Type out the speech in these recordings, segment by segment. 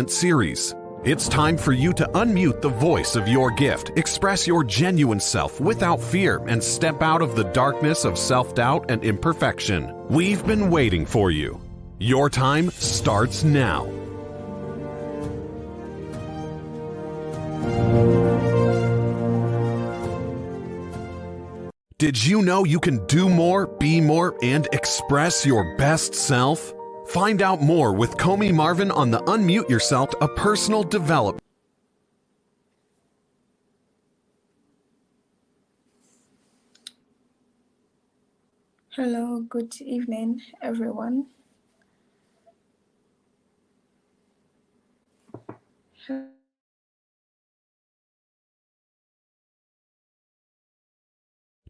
series. It's time for you to unmute the voice of your gift, express your genuine self without fear, and step out of the darkness of self-doubt and imperfection. We've been waiting for you. Your time starts now. Did you know you can do more, be more, and express your best self? Find out more with Comey Marvin on the Unmute Yourself, a personal development. Hello, good evening, everyone.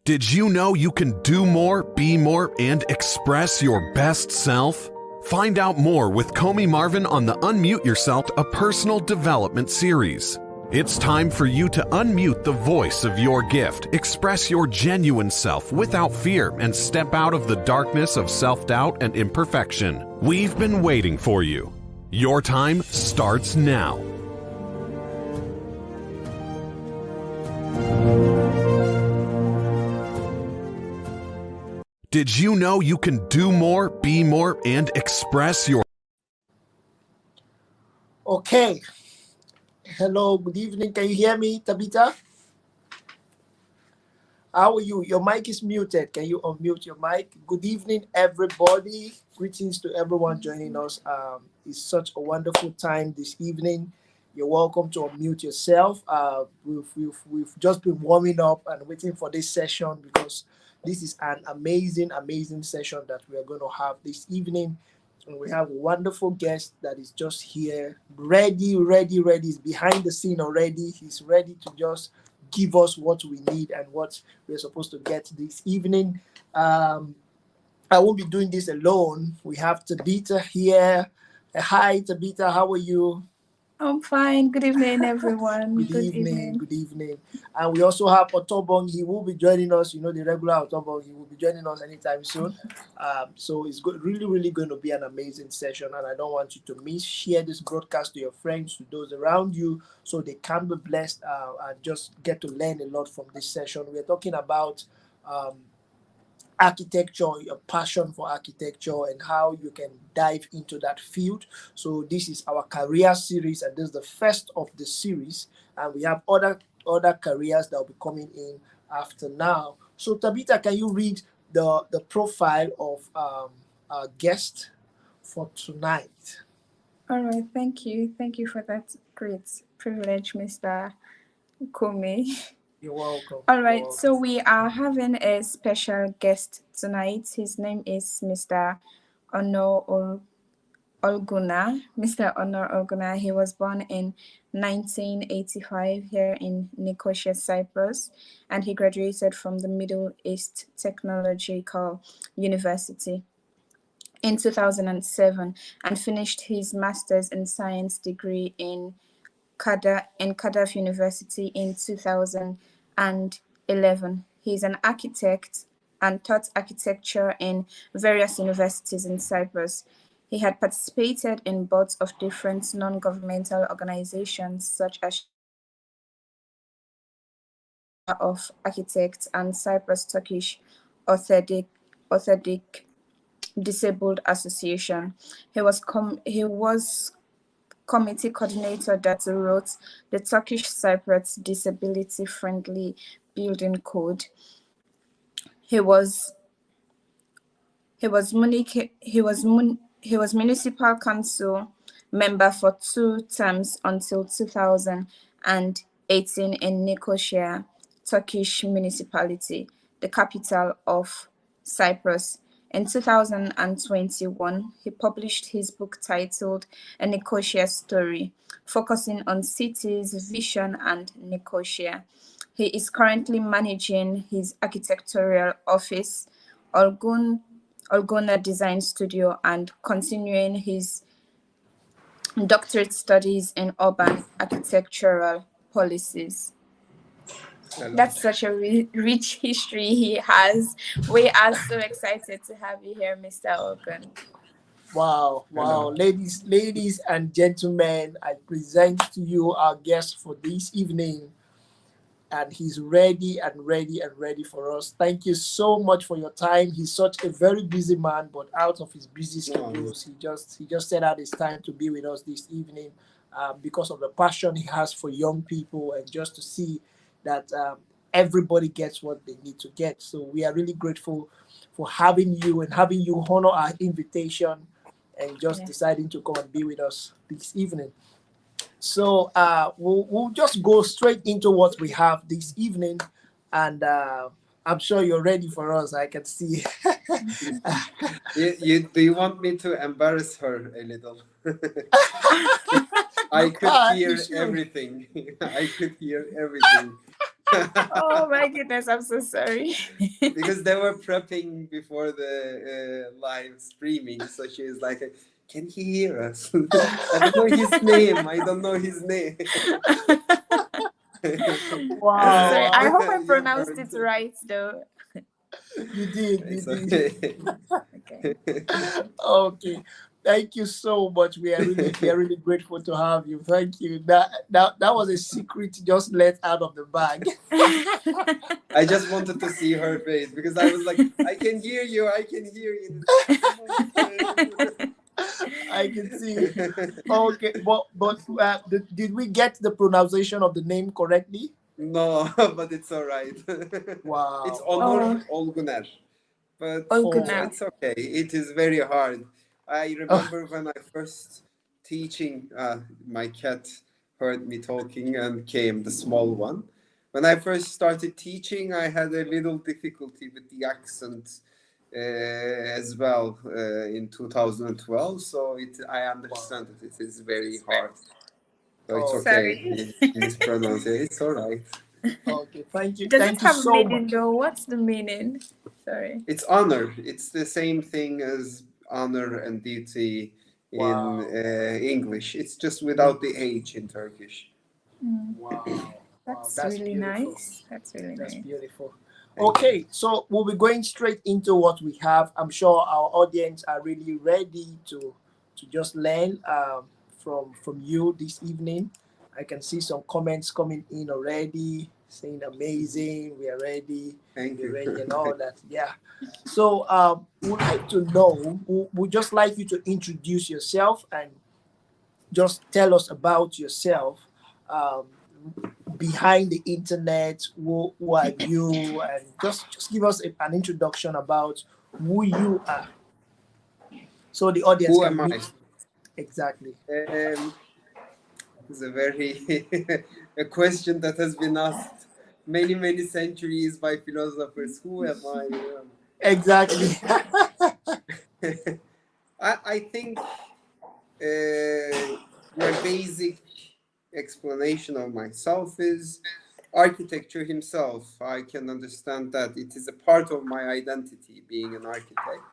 Did you know you can do more, be more, and express your best self? Find out more with Comey Marvin on the Unmute Yourself, a personal development series. It's time for you to unmute the voice of your gift, express your genuine self without fear, and step out of the darkness of self-doubt and imperfection. We've been waiting for you. Your time starts now. Did you know you can do more, be more, and express your... Okay. Hello, good evening. Can you hear me, Tabitha? How are you? Your mic is muted. Can you unmute your mic? Good evening, everybody. Greetings to everyone joining us. It's such a wonderful time this evening. You're welcome to unmute yourself. We've just been warming up and waiting for this session because this is an amazing session that we are going to have this evening. And we have a wonderful guest that is just here, ready. He's behind the scene already. He's ready to just give us what we need and what we're supposed to get this evening. I won't be doing this alone. We have Tabitha here. Hi, Tabitha. How are you? I'm fine. Good evening, everyone. Good evening. And we also have Otobong. He will be joining us. You know, the regular Otobong. He will be joining us anytime soon. So it's really going to be an amazing session. And I don't want you to miss. Share this broadcast to your friends, to those around you, so they can be blessed and just get to learn a lot from this session. We're talking about architecture, your passion for architecture, and how you can dive into that field. So this is our career series, and this is the first of the series, and we have other careers that will be coming in after now. So Tabitha, can you read the profile of our guest for tonight? All right, thank you for that great privilege, Mr. Comey. You're welcome. All right, so we are having a special guest tonight. His name is Mr. Onur Olguner. Mr. Onur Olguner. He was born in 1985 here in Nicosia, Cyprus, and he graduated from the Middle East Technological University in 2007 and finished his master's in science degree in Cardiff University in 2011. He's an architect and taught architecture in various universities in Cyprus. He had participated in boards of different non-governmental organizations such as of Architects and Cyprus Turkish Orthodox Disabled Association. He was committee coordinator that wrote the Turkish Cyprus Disability Friendly Building Code. He was municipal council member for 2 terms until 2018 in Nicosia, Turkish municipality, the capital of Cyprus. In 2021, he published his book titled A Nicosia Story, focusing on cities, vision, and Nicosia. He is currently managing his architectural office, Olguner Design Studio, and continuing his doctorate studies in urban architectural policies. That's such a rich history he has. We are so excited to have you here, Mr. Olguner. Wow, wow. Hello. Ladies and gentlemen, I present to you our guest for this evening, and he's ready and ready and ready for us. Thank you so much for your time. He's such a very busy man, but out of his busy No, schedules, he just set out his time to be with us this evening, because of the passion he has for young people and just to see that everybody gets what they need to get. So we are really grateful for having you and having you honor our invitation and just Yeah. deciding to come and be with us this evening. So we'll just go straight into what we have this evening, and I'm sure you're ready for us. I can see. do you want me to embarrass her a little? I You could can, you hear should. everything. I could hear everything. Oh my goodness, I'm so sorry. Because they were prepping before the live streaming, so she is like, "Can he hear us?" I don't know his name. I don't know his name. I'm so Wow, sorry. I wow. hope I You pronounced it heard. right though. You did, you It's did. okay. Okay. Okay. Thank you so much. We are really grateful to have you. Thank you. That was a secret just let out of the bag. I just wanted to see her face because I was like, I can hear you, I can hear you. I can see. Okay, but did we get the pronunciation of the name correctly? No, but it's all right. It's Wow, Onur wow. Oh, Olguner, but Oh, Olguner. it's okay. It is very hard. I oh, remember when I first teaching, my cat heard me talking and came, the small one. When I first started teaching, I had a little difficulty with the accent as well in 2012. So I wow. understand that it is very hard. So it's Oh, okay. Sorry. Mispronounce it. It's all right. okay. Thank you. Does it Thank you have so meaning much. though? What's the meaning? Sorry. It's honor. It's the same thing as honor and duty in Wow. English. It's just In without the English. H in Turkish. Wow. Wow. That's That's really beautiful. nice. That's really That's nice. beautiful. Thank you. Okay, so we'll be going straight into what we have. I'm sure our audience are really ready to just learn from you this evening. I can see some comments coming in already saying amazing, we are ready, Thank we're you. ready, and all that. Yeah. So we'd like to know, we'd just like you to introduce yourself and just tell us about yourself. Um, Behind the internet, who are you, and just give us an introduction about who you are so the audience Who can am meet I? exactly. It's a very a question that has been asked many centuries by philosophers. Who am I? Exactly. I think my basic explanation of myself is architecture himself. I can understand that it is a part of my identity, being an architect.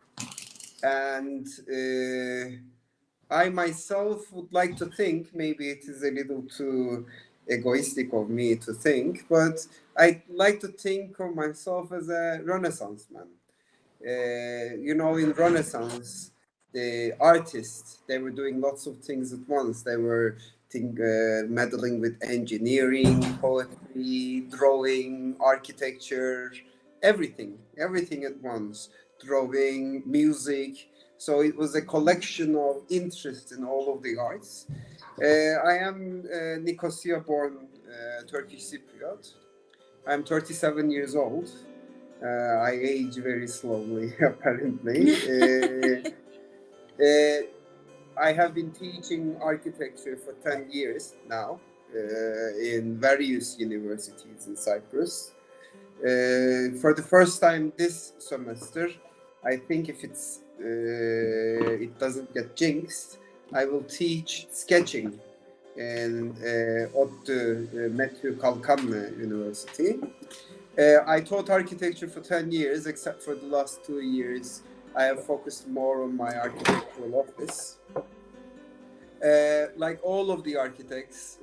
And I myself would like to think, maybe it is a little too egoistic of me to think, but I like to think of myself as a Renaissance man. In Renaissance, the artists, they were doing lots of things at once. They were meddling with engineering, poetry, drawing, architecture, everything at once. Drawing, music. So it was a collection of interest in all of the arts. I am Nicosia born Turkish Cypriot. I'm 37 years old. I age very slowly, apparently. Uh, I have been teaching architecture for 10 years now in various universities in Cyprus. For the first time this semester, I think if it doesn't get jinxed, I will teach sketching in ODTÜ Metü Kalkanlı University. I taught architecture for 10 years, except for the last 2 years. I have focused more on my architectural office. Like all of the architects,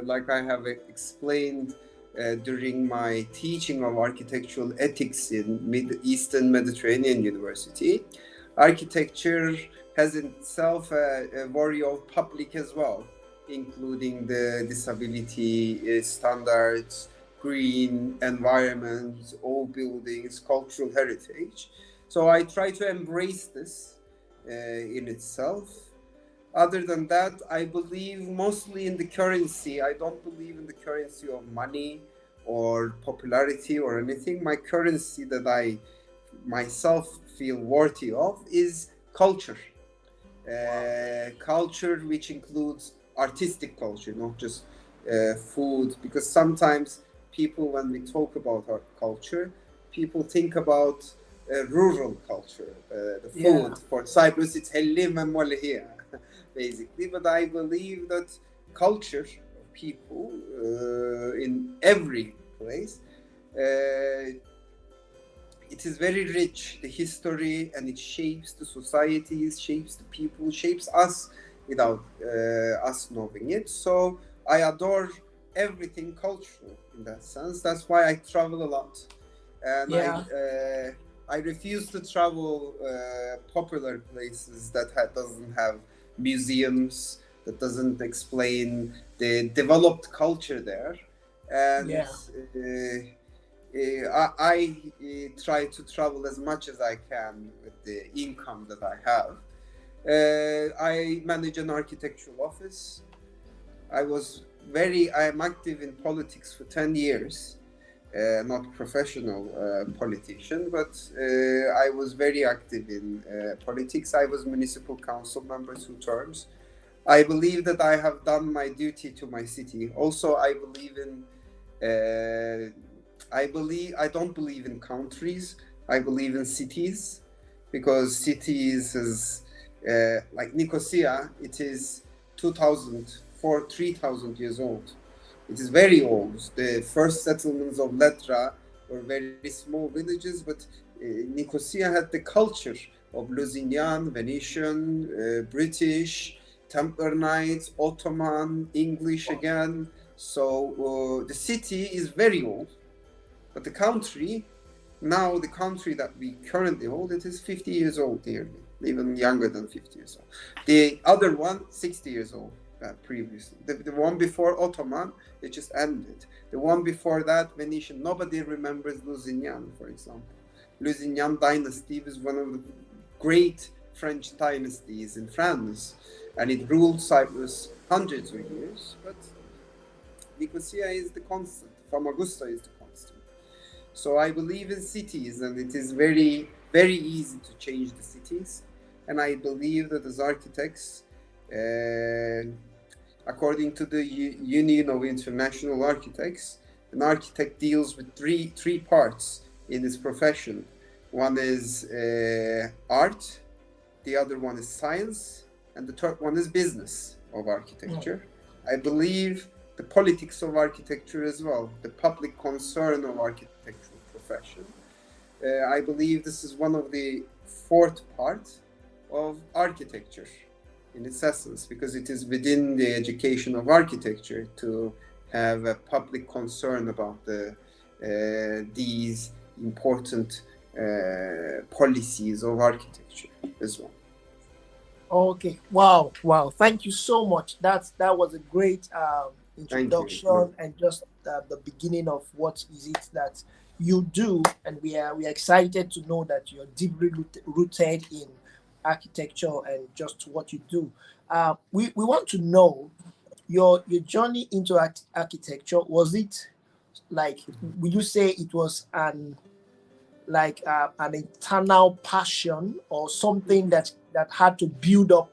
like I have explained during my teaching of architectural ethics in Eastern Mediterranean University, architecture has in itself a worry of public as well, including the disability standards, green environment, old buildings, cultural heritage. So I try to embrace this in itself. Other than that, I believe mostly in the currency. I don't believe in the currency of money or popularity or anything. My currency that I myself feel worthy of is culture. Culture which includes artistic culture, not just food, because sometimes people, when we talk about our culture, people think about rural culture, the food. For Cyprus, it's hellim and molehia, basically. But I believe that culture of people in every place, it is very rich, the history, and it shapes the societies, shapes the people, shapes us without us knowing it. So I adore everything cultural in that sense. That's why I travel a lot. And I refuse to travel popular places that doesn't have museums, that doesn't explain the developed culture there. And I try to travel as much as I can with the income that I have. I manage an architectural office. I am active in politics for 10 years. Not professional politician, but I was very active in politics. I was municipal council member 2 terms. I believe that I have done my duty to my city. Also, I believe in I don't believe in countries. I believe in cities, because cities is like Nicosia. It is 3,000 years old. It is very old. The first settlements of Letra were very small villages, but Nicosia had the culture of Lusignan, Venetian, British, Templar Knights, Ottoman, English again. So the city is very old, but the country that we currently hold, it is 50 years old nearly, even younger than 50 years old. The other one, 60 years old. Previously, the one before Ottoman, it just ended. The one before that, Venetian, nobody remembers Lusignan, for example. Lusignan dynasty was one of the great French dynasties in France, and it ruled Cyprus hundreds of years. But Nicosia is the constant. Famagusta is the constant. So I believe in cities, and it is very, very easy to change the cities. And I believe that as architects, according to the Union of International Architects, an architect deals with three parts in his profession. One is art, the other one is science, and the third one is business of architecture. I believe the politics of architecture as well, the public concern of architectural profession. I believe this is one of the fourth part of architecture in its essence, because it is within the education of architecture to have a public concern about these important policies of architecture as well. Okay. Wow. Thank you so much. That was a great introduction and just the beginning of what is it that you do, and we are excited to know that you're deeply rooted in architecture and just what you do. We want to know your journey into architecture. Was it like, would you say it was an internal passion, or something that had to build up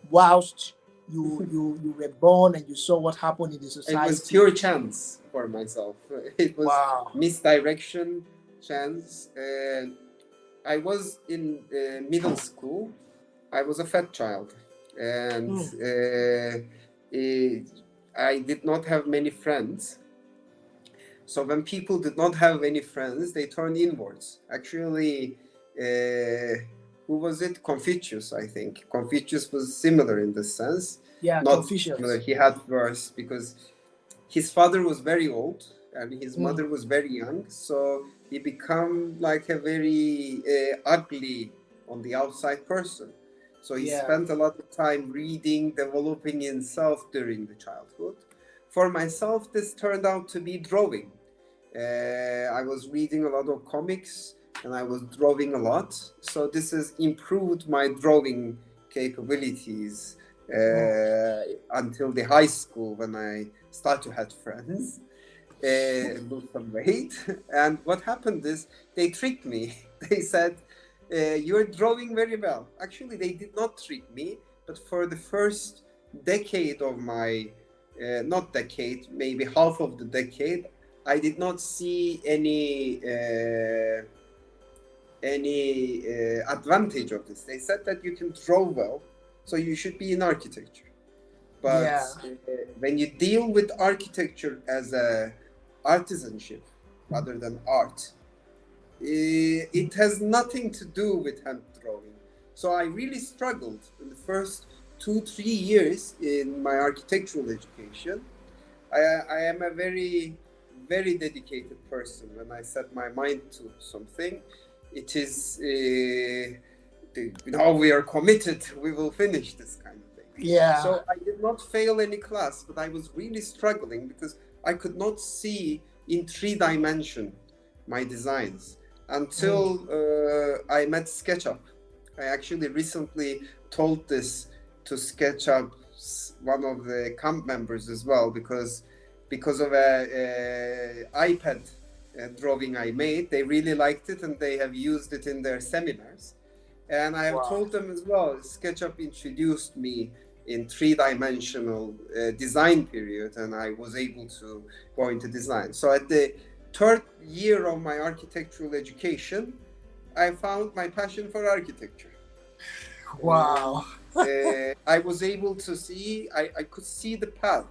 whilst you were born and you saw what happened in the society? It was pure chance for myself. It was misdirection, chance. I was in middle school. I was a fat child, and I did not have many friends. So when people did not have any friends, they turned inwards. Actually, who was it? Confucius, I think. Confucius was similar in this sense. Yeah, not Confucius. Similar. He had worse, because his father was very old and his mother was very young. So he became like a very ugly on the outside person. So he spent a lot of time reading, developing himself during the childhood. For myself, this turned out to be drawing. I was reading a lot of comics and I was drawing a lot. So this has improved my drawing capabilities until the high school, when I started to have friends, lose some weight. And what happened is they tricked me. They said, you're drawing very well. Actually, they did not trick me, but for the first decade of my, not decade, maybe half of the decade, I did not see any advantage of this. They said that you can draw well, so you should be in architecture. But when you deal with architecture as a artisanship rather than art, it has nothing to do with hand drawing. So I really struggled in the first 2-3 years in my architectural education. I am a very, very dedicated person. When I set my mind to something, it is, we are committed, we will finish this kind of thing. Yeah. So I did not fail any class, but I was really struggling because I could not see in 3 dimension my designs until I met SketchUp. I actually recently told this to SketchUp's one of the camp members as well, because of a iPad drawing I made. They really liked it and they have used it in their seminars. And I have told them as well, SketchUp introduced me in 3-dimensional design period, and I was able to go into design. So at the 3rd year of my architectural education, I found my passion for architecture. Wow. I was able to see, I could see the path.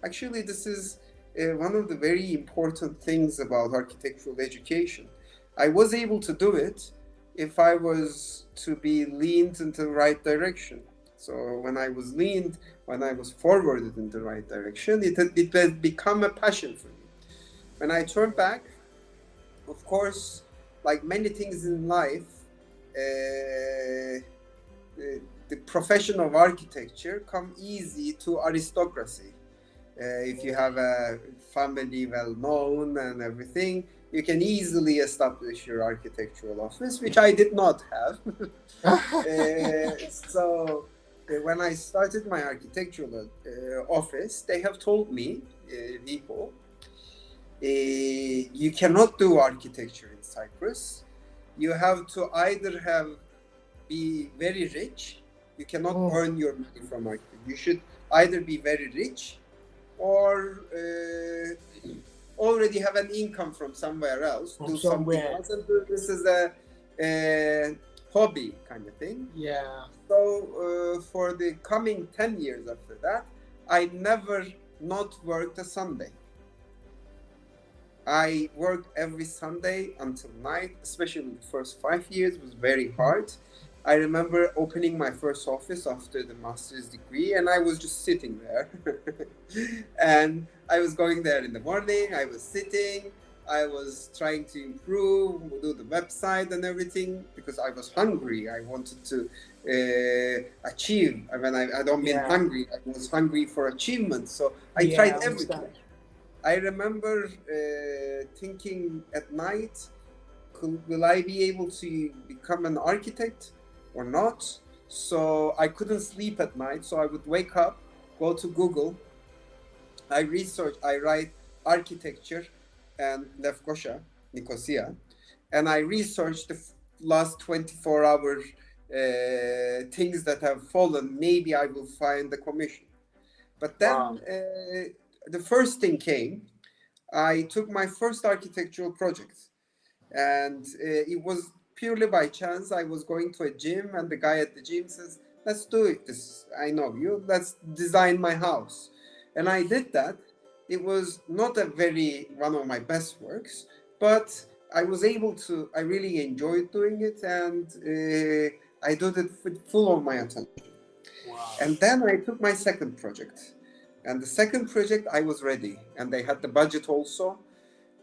Actually, this is one of the very important things about architectural education. I was able to do it if I was to be leaned into the right direction. So when I was leaned, when I was forwarded in the right direction, it had become a passion for me. When I turned back, of course, like many things in life, the profession of architecture come easy to aristocracy. If you have a family well known and everything, you can easily establish your architectural office, which I did not have. So when I started my architectural office, they have told me, people, you cannot do architecture in Cyprus. You have to either be very rich. You cannot earn your money from architecture. You should either be very rich or already have an income from somewhere else, do something else, and do this as a hobby kind of thing. Yeah. So for the coming 10 years after that, I never not worked a Sunday. I worked every Sunday until night, especially the first 5 years was very hard. I remember opening my first office after the master's degree, and I was just sitting there. And I was going there in the morning, I was sitting, I was trying to improve, do the website and everything, because I was hungry. I wanted to achieve. I mean, I don't mean hungry, I was hungry for achievement. So I tried everything. I remember thinking at night, will I be able to become an architect or not? So I couldn't sleep at night. So I would wake up, go to Google, I write architecture and Lefkoşa, Nicosia, and I research the last 24-hour things that have fallen. Maybe I will find the commission. But then the first thing came. I took my first architectural project, and it was purely by chance. I was going to a gym, and the guy at the gym says, let's do it. I know you, let's design my house. And I did that. It was not one of my best works, but I was able to, I really enjoyed doing it, and I did it with full of my attention. Wow. And then I took my second project. And the second project, I was ready, and they had the budget also.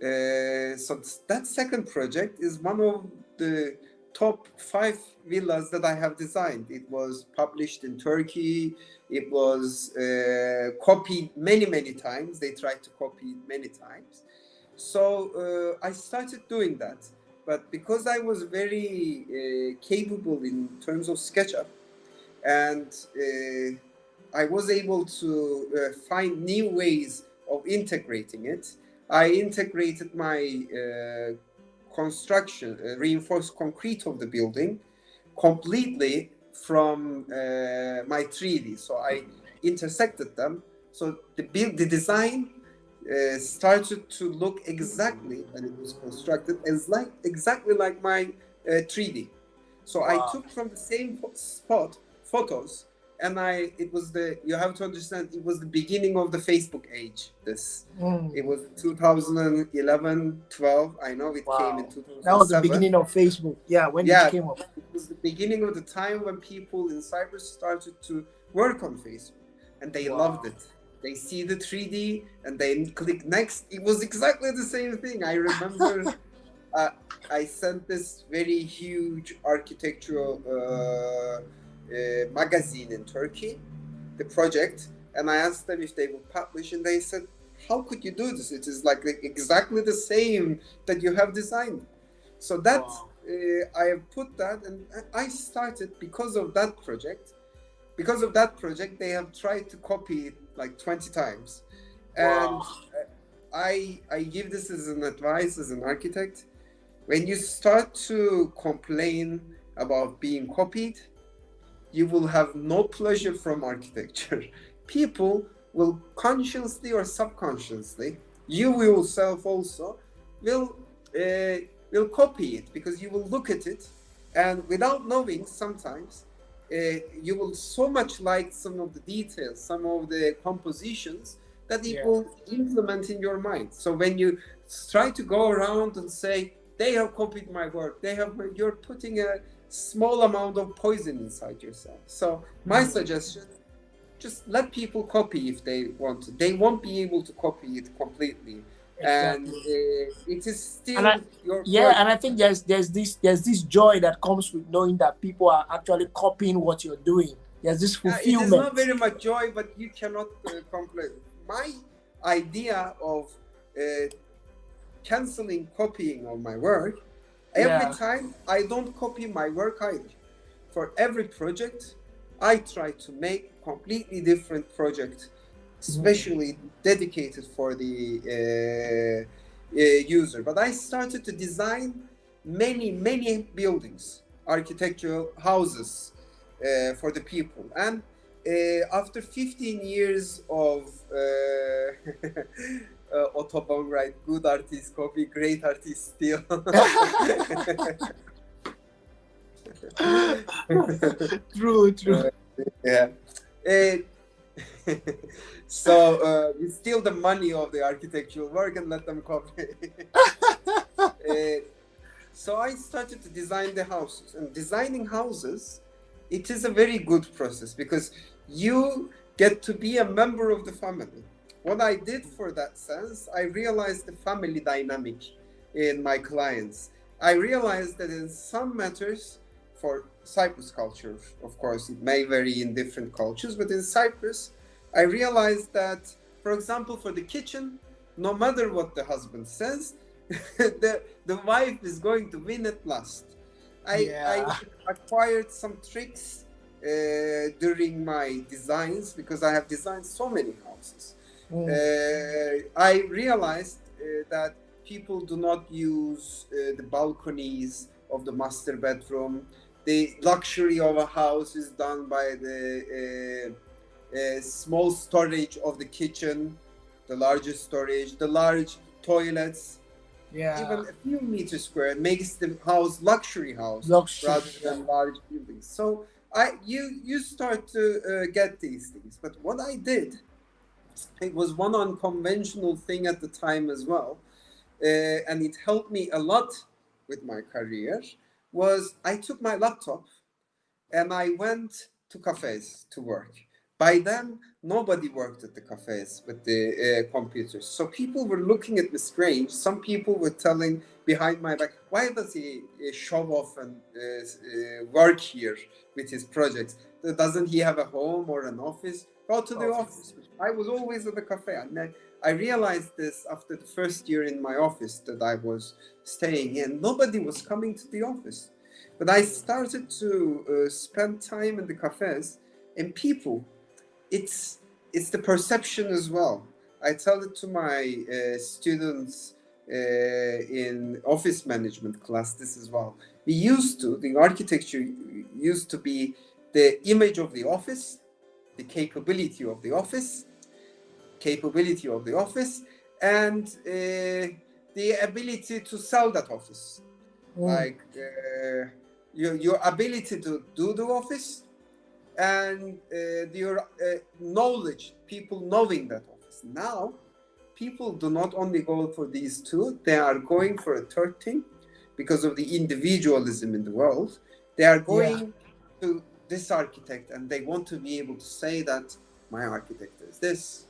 So that second project is one of the top 5 villas that I have designed. It was published in Turkey. It was copied many times. They tried to copy it many times. So I started doing that. But because I was very capable in terms of SketchUp, and I was able to find new ways of integrating it. I integrated my construction, reinforced concrete of the building completely from my 3D. So I intersected them. So the design started to look exactly, when it was constructed, as exactly like my 3D. So I took from the same spot photos, and you have to understand, it was the beginning of the Facebook age. It was 2011, 12. I know it came in 2007. That was the beginning of Facebook. Yeah, when it came up. It was the beginning of the time when people in Cyprus started to work on Facebook, and they loved it. They see the 3D and they click next. It was exactly the same thing. I remember I sent this very huge architectural magazine in Turkey, the project, and I asked them if they would publish, and they said, how could you do this? It is like exactly the same that you have designed. So that I have put that, and I started because of that project. Because of that project, they have tried to copy it like 20 times. And I give this as an advice as an architect. When you start to complain about being copied, you will have no pleasure from architecture. People will consciously or subconsciously, you yourself also, will copy it, because you will look at it, and without knowing, sometimes you will so much like some of the details, some of the compositions, that it will implement in your mind. So when you try to go around and say, they have copied my work, you're putting a small amount of poison inside yourself. So my suggestion, just let people copy if they want to. They won't be able to copy it completely. Exactly. And it is still your work. And I think there's this joy that comes with knowing that people are actually copying what you're doing. There's this fulfillment. It is not very much joy, but you cannot complain. My idea of canceling copying of my work, every time I don't copy my work either. For every project, I try to make completely different project, especially dedicated for the user. But I started to design many buildings, architectural houses for the people. And after 15 years of Autobahn ride, good artists copy, great artists steal. True. Yeah. So we steal the money of the architectural work and let them copy. So I started to design the houses, and designing houses, it is a very good process because you get to be a member of the family. What I did for that sense, I realized the family dynamic in my clients. I realized that in some matters, for Cyprus culture, of course, it may vary in different cultures, but in Cyprus, I realized that, for example, for the kitchen, no matter what the husband says, the wife is going to win at last. I acquired some tricks during my designs, because I have designed so many houses. I realized that people do not use the balconies of the master bedroom. The luxury of a house is done by the small storage of the kitchen, the largest storage, the large toilets. Even a few meters square makes the house luxury house rather than large buildings. So you start to get these things. But what I did, it was one unconventional thing at the time as well, and it helped me a lot with my career, was I took my laptop and I went to cafes to work. By then, nobody worked at the cafes with the computers. So people were looking at me strange. Some people were telling behind my back, why does he show off and work here with his projects? Doesn't he have a home or an office? Go to the office. I was always at the cafe. And I realized this after the first year in my office that I was staying in. Nobody was coming to the office. But I started to spend time in the cafes, and people, it's the perception as well. I tell it to my students in office management class this as well. The architecture used to be the image of the office, the capability of the office, and the ability to sell that office. Like your ability to do the office, and your knowledge, people knowing that office. Now, people do not only go for these two, they are going for a third thing because of the individualism in the world. They are going to this architect, and they want to be able to say that my architect is this,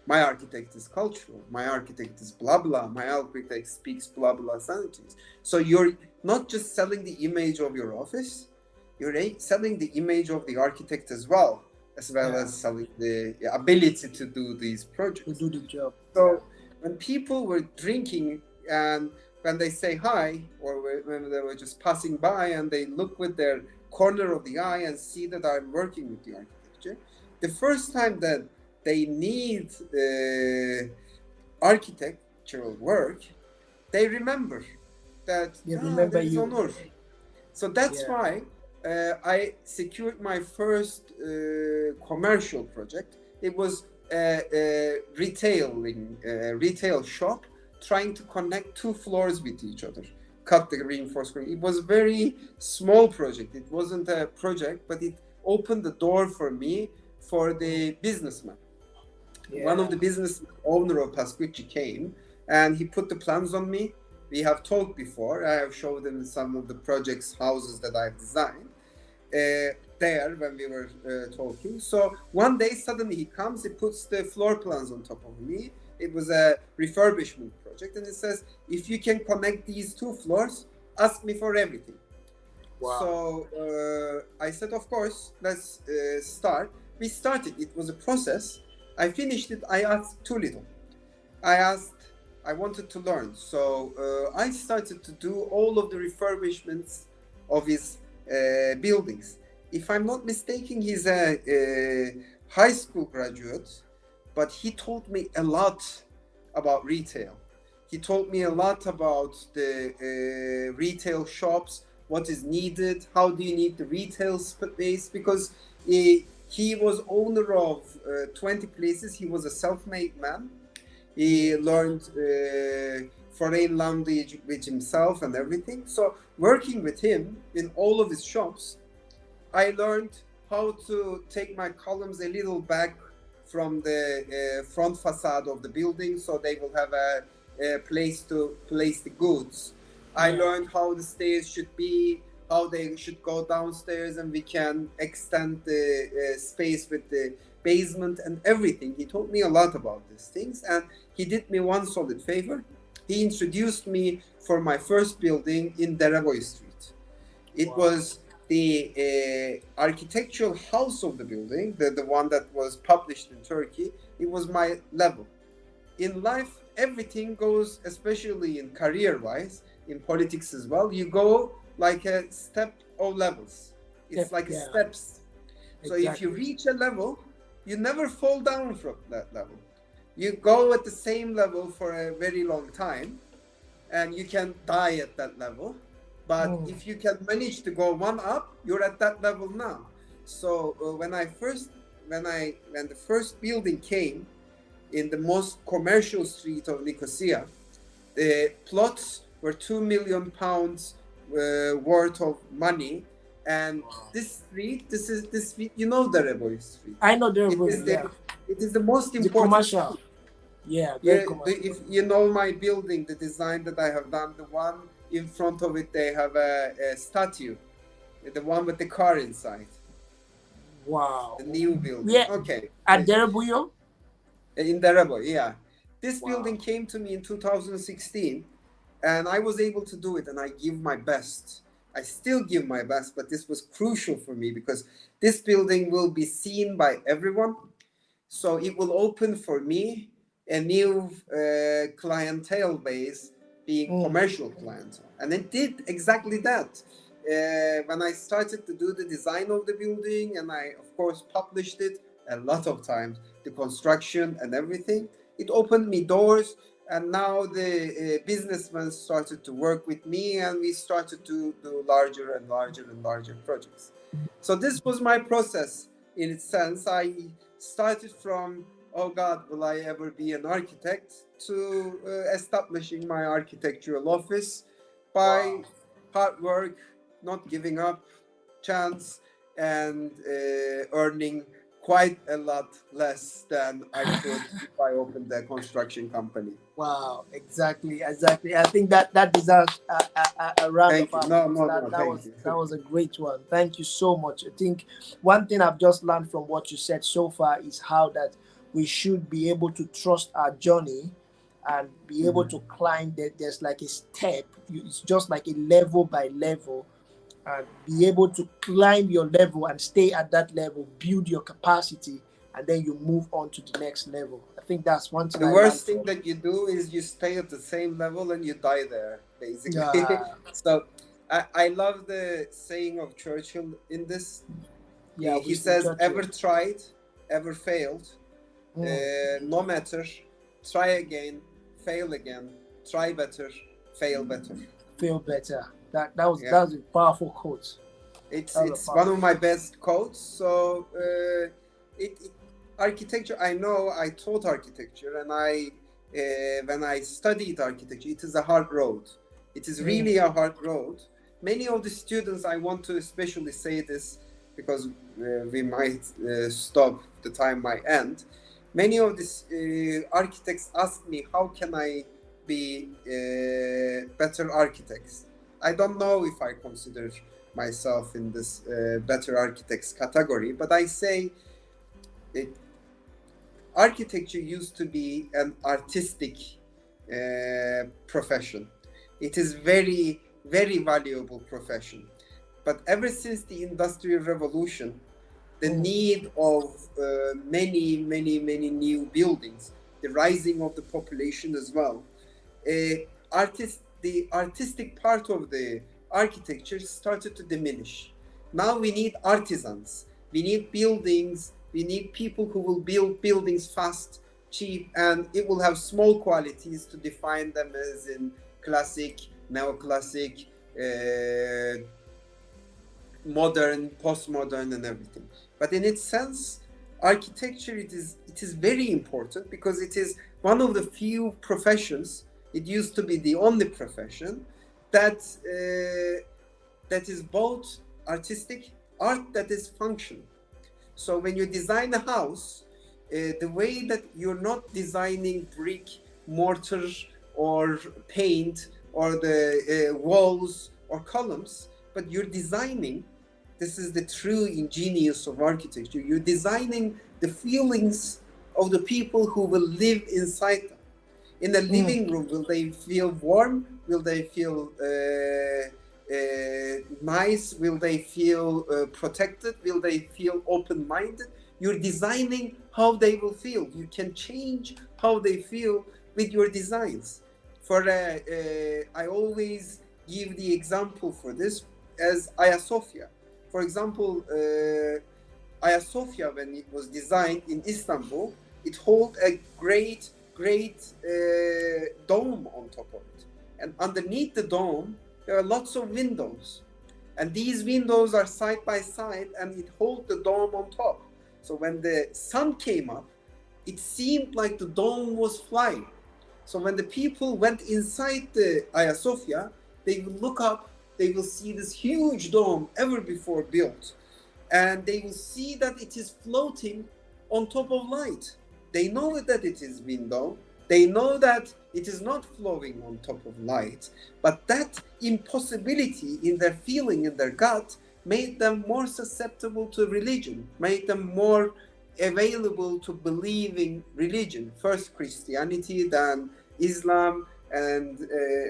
my architect is cultural, my architect is blah blah, my architect speaks blah blah sentences. So you're not just selling the image of your office, you're selling the image of the architect as well as selling the ability to do these projects. To do the job. So when people were drinking, and when they say hi, or when they were just passing by and they look with their corner of the eye and see that I'm working with the architecture, the first time that they need architectural work, they remember that remember there is you. Onur. So that's why I secured my first commercial project. It was a retail shop trying to connect two floors with each other, cut the reinforcement. It was a very small project. It wasn't a project, but it opened the door for me for the businessman. One of the business owner of Pascucci came and he put the plans on me. We have talked before. I have showed him some of the projects, houses that I've designed there when we were talking. So one day suddenly he comes, he puts the floor plans on top of me. It was a refurbishment project, and it says, if you can connect these two floors, ask me for everything. Wow. So I said, of course, let's start. We started. It was a process. I finished it. I asked too little. I wanted to learn. So I started to do all of the refurbishments of his buildings. If I'm not mistaken, he's a high school graduate, but he taught me a lot about retail. He taught me a lot about the retail shops, what is needed, how do you need the retail space, because he was owner of 20 places. He was a self-made man. He learned foreign language with himself and everything. So working with him in all of his shops, I learned how to take my columns a little back from the front facade of the building, so they will have a place to place the goods. I learned how the stairs should be, how they should go downstairs, and we can extend the space with the basement and everything. He taught me a lot about these things, and he did me one solid favor. He introduced me for my first building in Dereboy Street. It was the architectural house of the building, the one that was published in Turkey. It was my level. In life, everything goes, especially in career-wise, in politics as well, you go like a step of levels. It's steps. So if you reach a level, you never fall down from that level. You go at the same level for a very long time, and you can die at that level. But if you can manage to go one up, you're at that level now. So when the first building came in the most commercial street of Nicosia, the plots were £2 million worth of money. And this street, you know Dereboy Street. I know Dereboy. It is the most important. The commercial. Commercial. If you know my building, the design that I have done, the one in front of it, they have a statue, the one with the car inside. Wow. A new building. Yeah. Okay. At Derebuyo? In Darabo, yeah. This Wow. building came to me in 2016, and I was able to do it, and I give my best. I still give my best, but this was crucial for me because this building will be seen by everyone. So it will open for me a new clientele base, being commercial clientele. And it did exactly that. When I started to do the design of the building, and I, of course, published it a lot of times, the construction and everything, it opened me doors. And now the businessmen started to work with me, and we started to do larger and larger and larger projects. So this was my process in its sense. I started from, oh God, will I ever be an architect, to establishing my architectural office by hard work, not giving up, chance, and earning quite a lot less than I could if I opened a construction company. Wow, exactly. I think that deserves a round Thank of you. No, applause. no, no, thank you. That was a great one. Thank you so much. I think one thing I've just learned from what you said so far is how that we should be able to trust our journey and be able to climb. That there's like a step. It's just like a level by level, and be able to climb your level and stay at that level, build your capacity, and then you move on to the next level. I think that's one thing The I learned worst thing from. that you do is you stay at the same level and you die there, basically. Yeah. So I love the saying of Churchill in this. Yeah, He Winston says, Churchill. ever tried, ever failed, no matter, try again, fail again, try better, fail better. Feel better. That was Yeah. a powerful quote. It's That was a one of my best quotes. So architecture, I know I taught architecture, and I when I studied architecture, it is a hard road. It is really a hard road. Many of the students, I want to especially say this because we might stop, the time might end. Many of these architects ask me, how can I be better architects? I don't know if I consider myself in this better architects category, but I say architecture used to be an artistic profession. It is very, very valuable profession. But ever since the Industrial Revolution, the need of many, many, many new buildings, the rising of the population as well, the artistic part of the architecture started to diminish. Now we need artisans, we need buildings, we need people who will build buildings fast, cheap, and it will have small qualities to define them as in classic, neoclassic, modern, postmodern, and everything. But in its sense, architecture, it is very important because it is one of the few professions. It used to be the only profession that is both artistic, art that is functional. So when you design a house, the way that you're not designing brick, mortar, or paint, or the walls or columns, but you're designing, this is the true ingenious of architecture, you're designing the feelings of the people who will live inside them. In the living room, will they feel warm? Will they feel nice? Will they feel protected? Will they feel open-minded? You're designing how they will feel. You can change how they feel with your designs. I always give the example for this as Hagia Sophia. For example, Hagia Sophia, when it was designed in Istanbul, it holds a great dome on top of it. And underneath the dome, there are lots of windows. And these windows are side by side, and it holds the dome on top. So when the sun came up, it seemed like the dome was flying. So when the people went inside the Hagia Sophia, they will look up, they will see this huge dome ever before built. And they will see that it is floating on top of light. They know that it is window. They know that it is not flowing on top of light. But that impossibility in their feeling, in their gut, made them more susceptible to religion, made them more available to believing religion. First Christianity, then Islam, and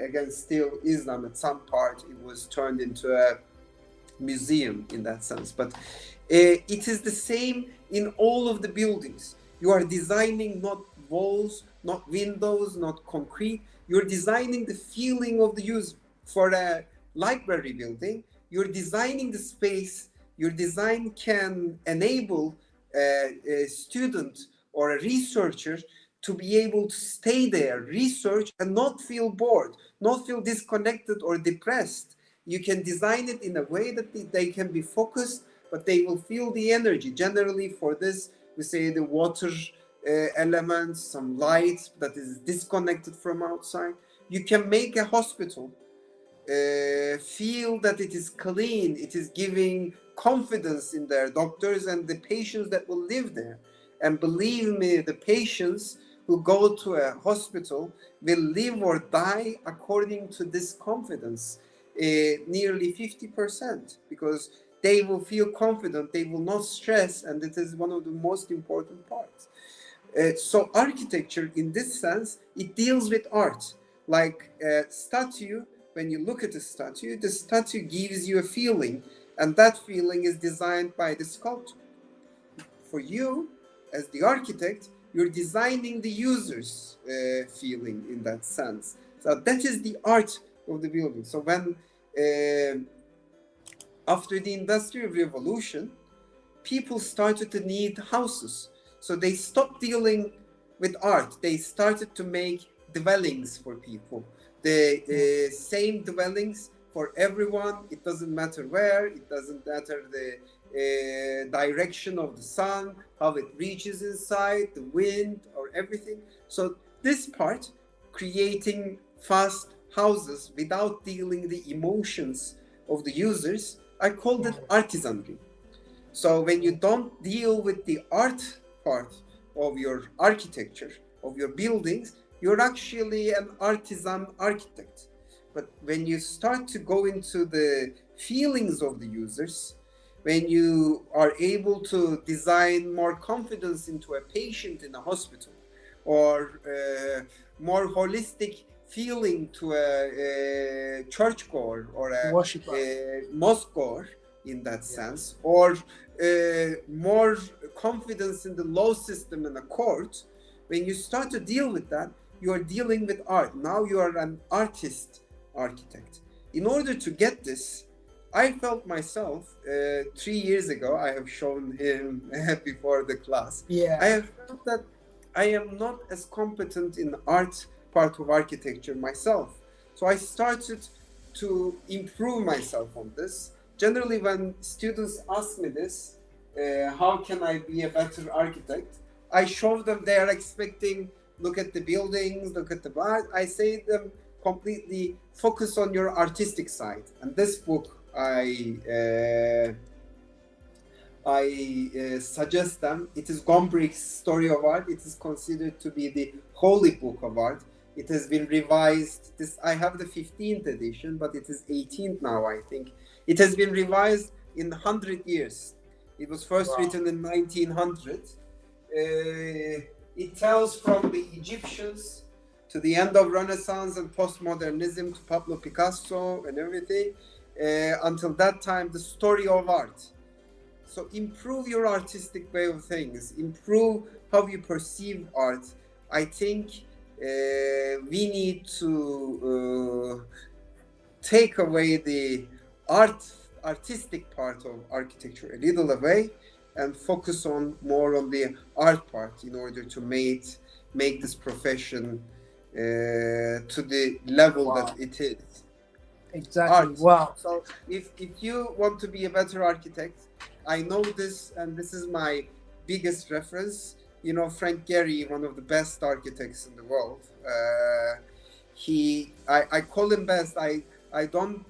again still Islam. At some part it was turned into a museum in that sense. But it is the same in all of the buildings. You are designing not walls, not windows, not concrete. You're designing the feeling of the user. For a library building, you're designing the space. Your design can enable a student or a researcher to be able to stay there, research, and not feel bored, not feel disconnected or depressed. You can design it in a way that they can be focused, but they will feel the energy. Generally, for this, we say the water elements, some light that is disconnected from outside. You can make a hospital feel that it is clean, it is giving confidence in their doctors and the patients that will live there. And believe me, the patients who go to a hospital will live or die according to this confidence, nearly 50%, because they will feel confident, they will not stress, and it is one of the most important parts. So architecture, in this sense, it deals with art. Like a statue, when you look at the statue gives you a feeling, and that feeling is designed by the sculptor. For you, as the architect, you're designing the user's feeling in that sense. So that is the art of the building. So when after the Industrial Revolution, people started to need houses. So they stopped dealing with art. They started to make dwellings for people. The same dwellings for everyone. It doesn't matter where. It doesn't matter the direction of the sun, how it reaches inside, the wind, or everything. So this part, creating fast houses without dealing the emotions of the users, I called it artisanry. So when you don't deal with the art part of your architecture, of your buildings, you're actually an artisan architect. But when you start to go into the feelings of the users, when you are able to design more confidence into a patient in a hospital, or more holistic feeling to a churchgoer or a mosquegoer in that sense, or more confidence in the law system in a court, when you start to deal with that, you are dealing with art. Now you are an artist architect. In order to get this, I felt myself 3 years ago, I have shown him before the class. Yeah. I have felt that I am not as competent in art part of architecture myself. So I started to improve myself on this. Generally, when students ask me this, how can I be a better architect? I show them, they are expecting, look at the buildings, look at the art. I say to them, completely focus on your artistic side. And this book, I suggest them. It is Gombrich's Story of Art. It is considered to be the holy book of art. It has been revised. I have the 15th edition, but it is 18th now, I think. It has been revised in 100 years. It was first written in 1900. It tells from the Egyptians to the end of Renaissance and postmodernism to Pablo Picasso and everything. Until that time, the story of art. So improve your artistic way of things. Improve how you perceive art. I think we need to take away the artistic part of architecture a little away and focus on more on the art part in order to make this profession to the level that it is. Exactly. Art. Wow. So if you want to be a better architect, I know this, and this is my biggest reference. You know, Frank Gehry, one of the best architects in the world. I call him best. I don't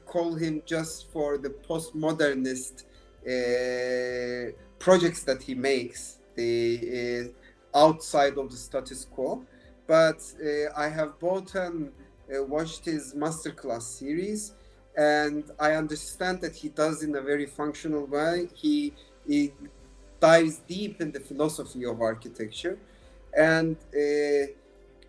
call him just for the postmodernist projects that he makes, the outside of the status quo. But I have bought and watched his masterclass series, and I understand that he does in a very functional way. He dives deep in the philosophy of architecture, and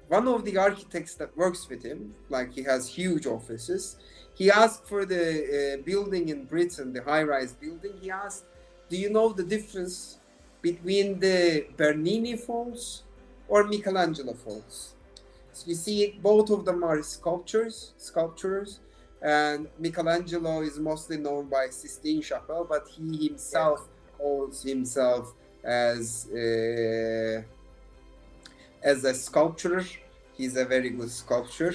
one of the architects that works with him, like he has huge offices, he asked for the building in Britain, the high-rise building. He asked, do you know the difference between the Bernini Falls or Michelangelo Falls? So you see, both of them are sculptures, and Michelangelo is mostly known by Sistine Chapel, but he himself calls himself as a sculptor. He's a very good sculptor,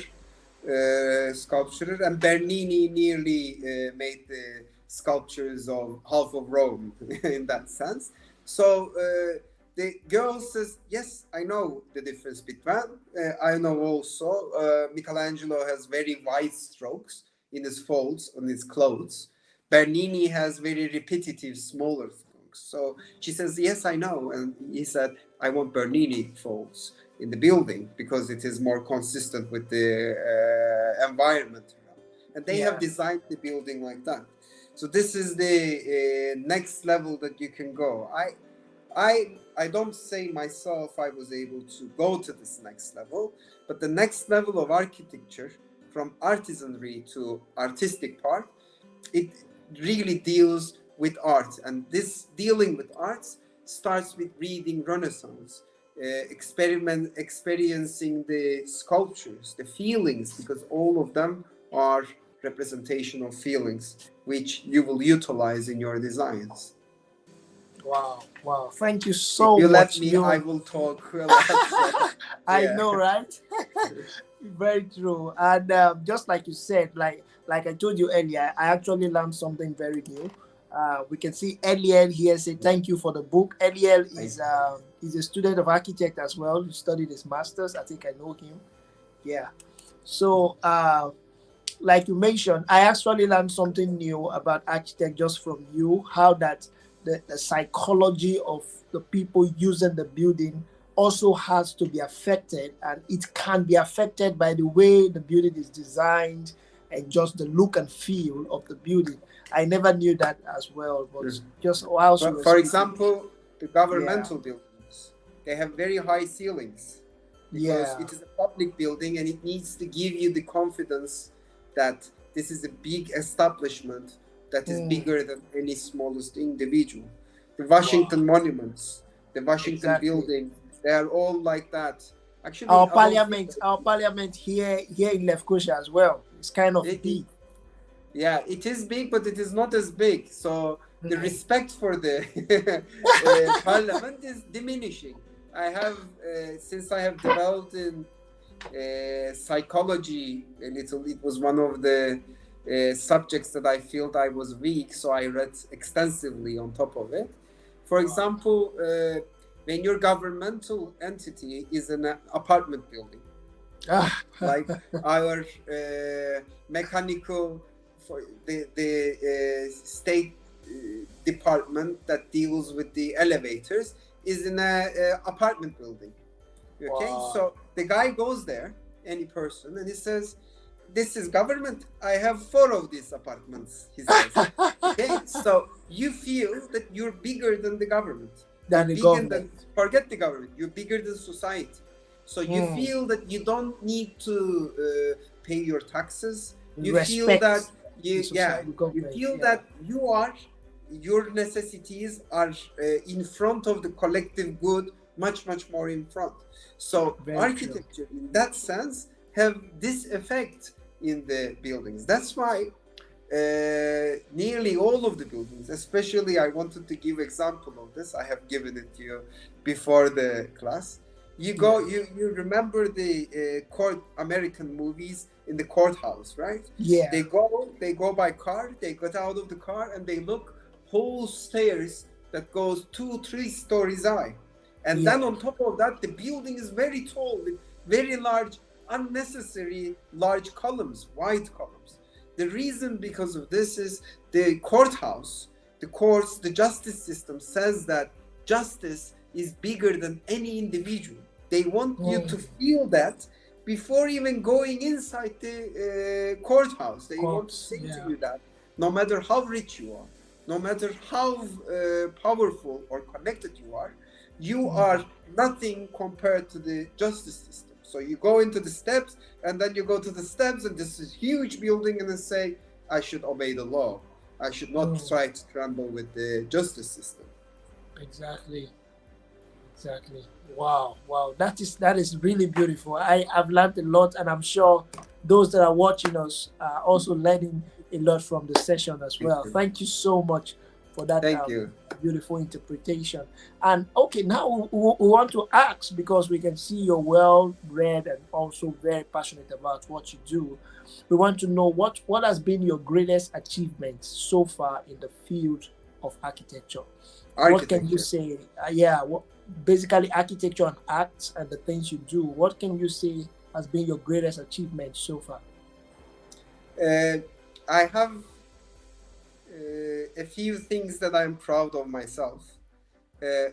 and Bernini nearly made the sculptures of half of Rome in that sense. So the girl says, yes, I know the difference between. I know also Michelangelo has very wide strokes in his folds on his clothes. Bernini has very repetitive, smaller strokes. So she says, yes, I know. And he said, I want Bernini folds in the building because it is more consistent with the environment. And they have designed the building like that. So this is the next level that you can go. I don't say myself I was able to go to this next level, but the next level of architecture, from artisanry to artistic part, it really deals with art. And this dealing with arts starts with reading Renaissance, experiencing the sculptures, the feelings, because all of them are representation of feelings, which you will utilize in your designs. Wow. Thank you so much. If you let me, I will talk a lot. I know, right? Very true. And just like you said, like I told you earlier, I actually learned something very new. We can see Eliel here say thank you for the book. Eliel is a student of architect as well. He studied his master's. I think I know him. Yeah. So like you mentioned, I actually learned something new about architect just from you, how that the psychology of the people using the building also has to be affected, and it can be affected by the way the building is designed and just the look and feel of the building. I never knew that as well, but just also. For example, the governmental buildings, they have very high ceilings because it is a public building and it needs to give you the confidence that this is a big establishment that is bigger than any smallest individual. The Washington monuments, the Washington building, they are all like that. Actually, our parliament here in Lefkosia as well. It's kind of big. Yeah, it is big, but it is not as big. So the respect for the parliament is diminishing. I have, since I have developed in psychology a little, it was one of the subjects that I felt I was weak, so I read extensively on top of it. For example, when your governmental entity is an apartment building, like our mechanical, for the state department that deals with the elevators is in a apartment building. Okay, so the guy goes there, any person, and he says, this is government. I have 4 of these apartments, he says. Okay, so you feel that you're bigger than the government. Forget the government. You're bigger than society. So you feel that you don't need to pay your taxes. You feel that your necessities are in front of the collective good, much more in front. So architecture, in that sense, have this effect in the buildings. That's why nearly all of the buildings, especially, I wanted to give example of this. I have given it to you before the class. You remember the American movies in the courthouse, right? Yeah. They go by car, they get out of the car and they look whole stairs that goes 2-3 stories high. And then on top of that, the building is very tall with very large, unnecessary large columns, wide columns. The reason because of this is the courthouse, the courts, the justice system says that justice is bigger than any individual. They want you to feel that before even going inside the courthouse. They want to say to you that no matter how rich you are, no matter how powerful or connected you are nothing compared to the justice system. So you go into the steps, and then you go to the steps, and this is huge building, and then say, I should obey the law. I should not try to tremble with the justice system. Exactly. Wow. That is really beautiful. I've learned a lot, and I'm sure those that are watching us are also learning a lot from the session as well. Thank you so much for that. Thank you. Beautiful interpretation. And okay, now we want to ask, because we can see you're well read and also very passionate about what you do. We want to know what has been your greatest achievement so far in the field of architecture. What can you say? Basically architecture and arts and the things you do. What can you say has been your greatest achievement so far? I have a few things that I'm proud of myself. The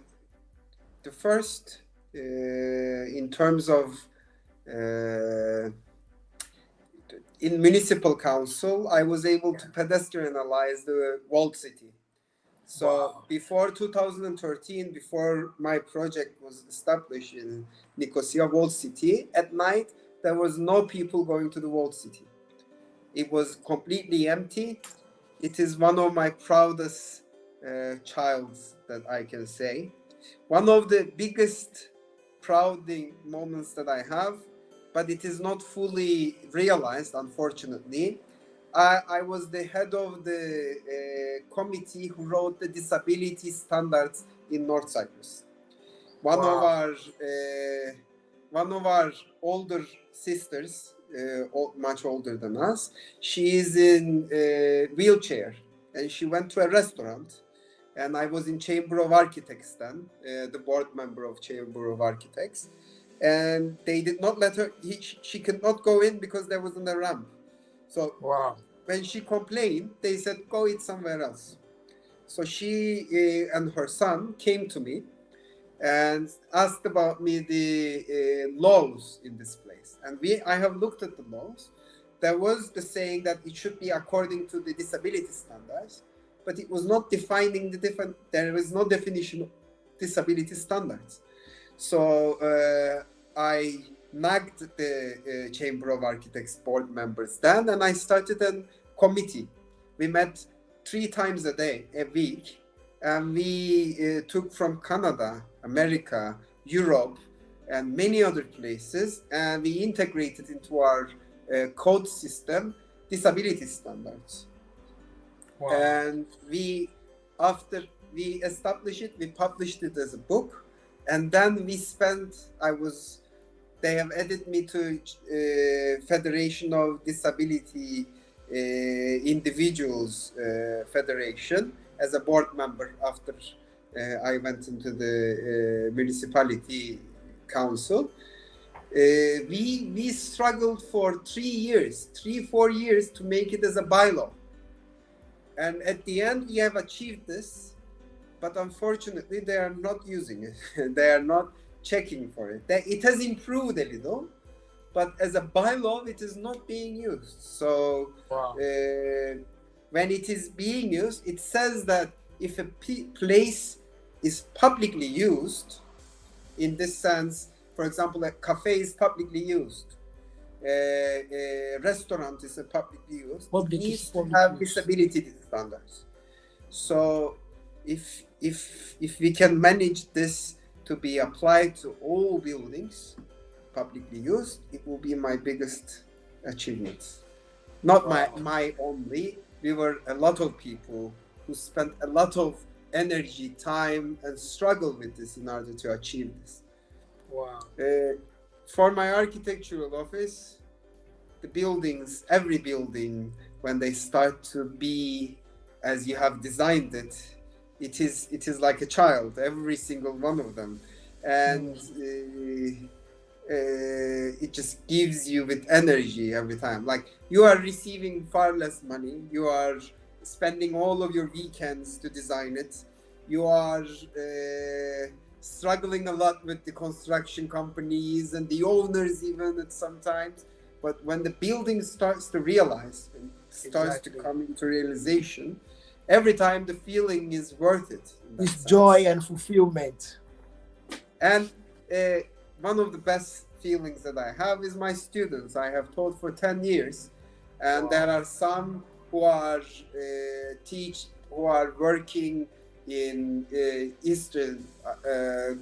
first, in terms of in municipal council, I was able to pedestrianize the walled city. So before 2013, before my project was established in Nicosia walled city, at night there was no people going to the walled city. It was completely empty. It is one of my proudest childs that I can say. One of the biggest prouding moments that I have, but it is not fully realized, unfortunately. I was the head of the committee who wrote the disability standards in North Cyprus. One of our older sisters, much older than us, she is in a wheelchair, and she went to a restaurant, and I was in Chamber of Architects then, the board member of Chamber of Architects, and they did not let her. She could not go in because there wasn't a ramp. So when she complained, they said, go eat somewhere else. So she and her son came to me and asked about me the laws in this place. And I have looked at the laws. There was the saying that it should be according to the disability standards, but it was not defining there is no definition of disability standards. So I nagged the Chamber of Architects board members then, and I started a committee. We met 3 times a week, and we took from Canada, America, Europe, and many other places, and we integrated into our code system disability standards. And after we established it, we published it as a book, and then we they have added me to Federation of Disability Individuals Federation as a board member after I went into the municipality council. We struggled for 3-4 years to make it as a bylaw. And at the end, we have achieved this, but unfortunately, they are not using it. They are not checking for it. It has improved a little, but as a bylaw, it is not being used. So when it is being used, it says that if a place is publicly used, in this sense, for example, a cafe is publicly used, a restaurant is publicly used, it needs to have disability standards. So if we can manage this to be applied to all buildings publicly used, it will be my biggest achievement. Not my only. We were a lot of people who spent a lot of energy, time, and struggle with this in order to achieve this. For my architectural office, the buildings, every building, when they start to be as you have designed it, it is like a child, every single one of them. And it just gives you with energy every time. Like, you are receiving far less money. You are spending all of your weekends to design it. You are struggling a lot with the construction companies and the owners even at sometimes. But when the building starts to realize and starts to come into realization, every time the feeling is worth it. It's joy and fulfillment. And one of the best feelings that I have is my students. I have taught for 10 years, and there are some who are who are working in Eastern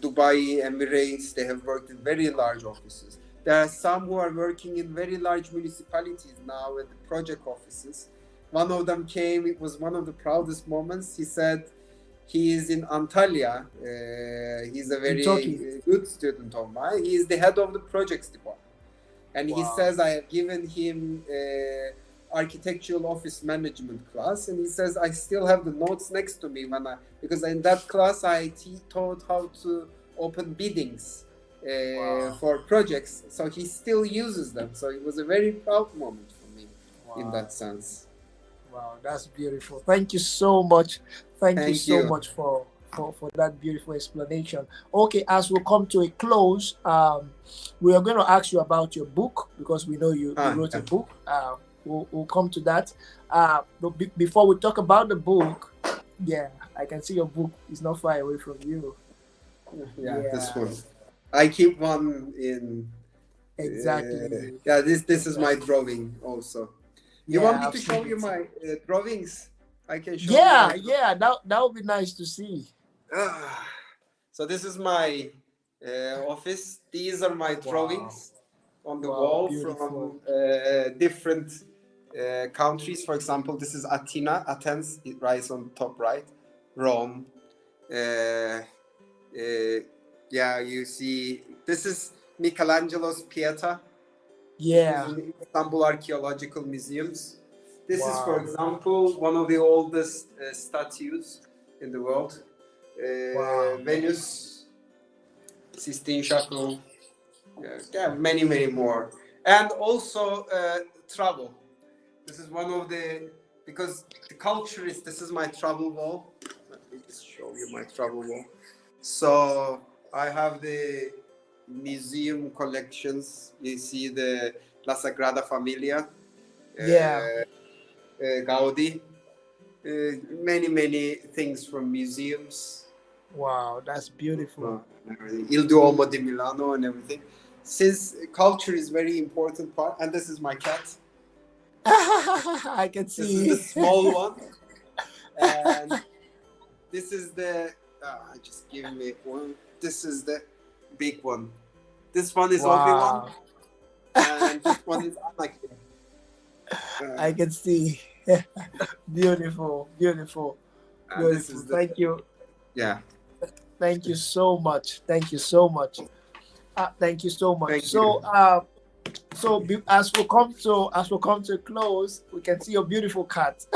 Dubai Emirates. They have worked in very large offices. There are some who are working in very large municipalities now at the project offices. One of them came, it was one of the proudest moments. He said he is in Antalya. He's a very good student of mine. He is the head of the projects department. And he says, I have given him architectural office management class. And he says, I still have the notes next to me because in that class I taught how to open biddings for projects. So he still uses them. So it was a very proud moment for me in that sense. Wow, that's beautiful. Thank you so much. Thank you so much for that beautiful explanation. Okay, as we come to a close, we are going to ask you about your book because we know you wrote a book. We'll come to that. But before we talk about the book, I can see your book is not far away from you. This one. I keep one in. Exactly. This is my drawing also. You want me to show you my drawings? I can show you. That would be nice to see. So this is my office. These are my drawings on the wall from different countries. For example, this is Athens, it rises on top right. Rome. You see, this is Michelangelo's Pieta. In Istanbul Archaeological Museums. This is, for example, one of the oldest statues in the world. Venus, Sistine Chapel. Many, many more. And also travel. This is one of because the culture is, this is my travel wall. Let me just show you my travel wall. So I have the museum collections. You see the La Sagrada Familia, Gaudi, many things from museums. Wow, that's beautiful. Il Duomo di Milano and everything. Since culture is very important part, and this is my cat. I can see. This is the small one, and this is the. Just give me one. This is the big one. This one is only one, and this one is unlucky. I can see. Beautiful. Thank you. Thank you so much. Thank you so much. As we come to close, we can see your beautiful cat.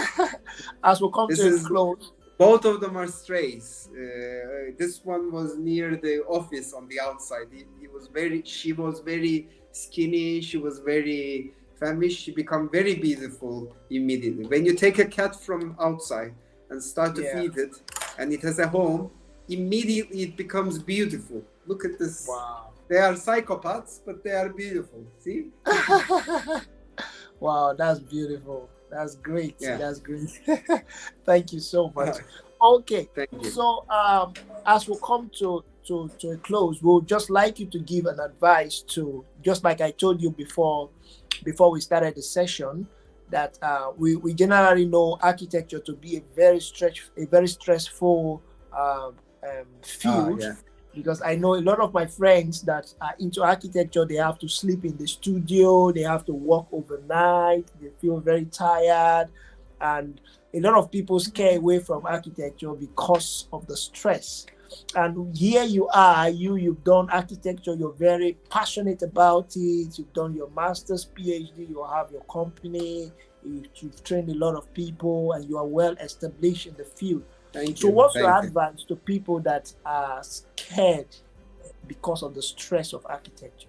As we come to close. Both of them are strays. This one was near the office on the outside. She was very skinny. She was very famished. She became very beautiful immediately. When you take a cat from outside and start to feed it, and it has a home, immediately it becomes beautiful. Look at this. Wow. They are psychopaths, but they are beautiful. See? Wow, that's beautiful. That's great. That's great. Thank you so much. Okay. Thank you. So as we come to a close, we'll just like you to give an advice to, just like I told you before we started the session, that we generally know architecture to be a very stressful field. Because I know a lot of my friends that are into architecture, they have to sleep in the studio, they have to work overnight, they feel very tired, and a lot of people stay away from architecture because of the stress. And here you are, you've done architecture, you're very passionate about it, you've done your master's, PhD, you have your company, you've trained a lot of people, and you are well established in the field. What's your advice to people that are scared because of the stress of architecture?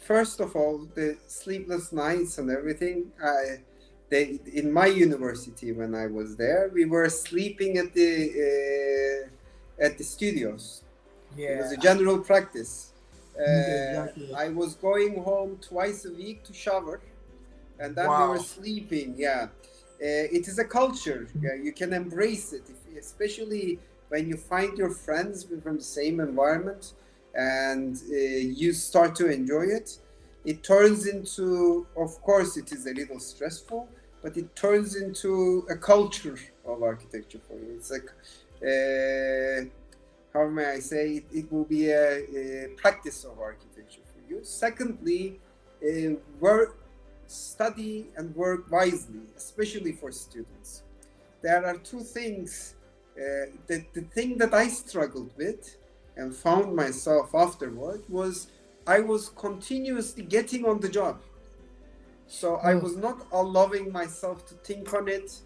First of all, the sleepless nights and everything, in my university when I was there, we were sleeping at the studios. It was a general practice. Exactly. I was going home twice a week to shower, and then we were sleeping. It is a culture. You can embrace it, especially when you find your friends from the same environment, and you start to enjoy it. It turns into, of course, it is a little stressful, but it turns into a culture of architecture for you. It's like, how may I say, it will be a practice of architecture for you. Secondly, study and work wisely, especially for students. There are two things. The thing that I struggled with and found myself afterward was I was continuously getting on the job. So I was not allowing myself to think on it,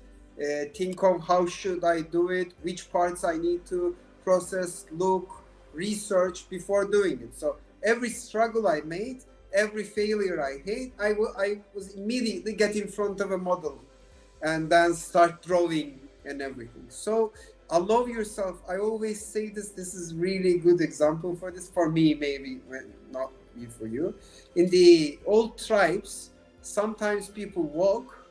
think of how should I do it, which parts I need to process, look, research before doing it. So every struggle I made, every failure I had, I was immediately get in front of a model and then start drawing and everything. So allow yourself. I always say this is really good example for this, for me maybe, not me for you. In the old tribes, sometimes people walk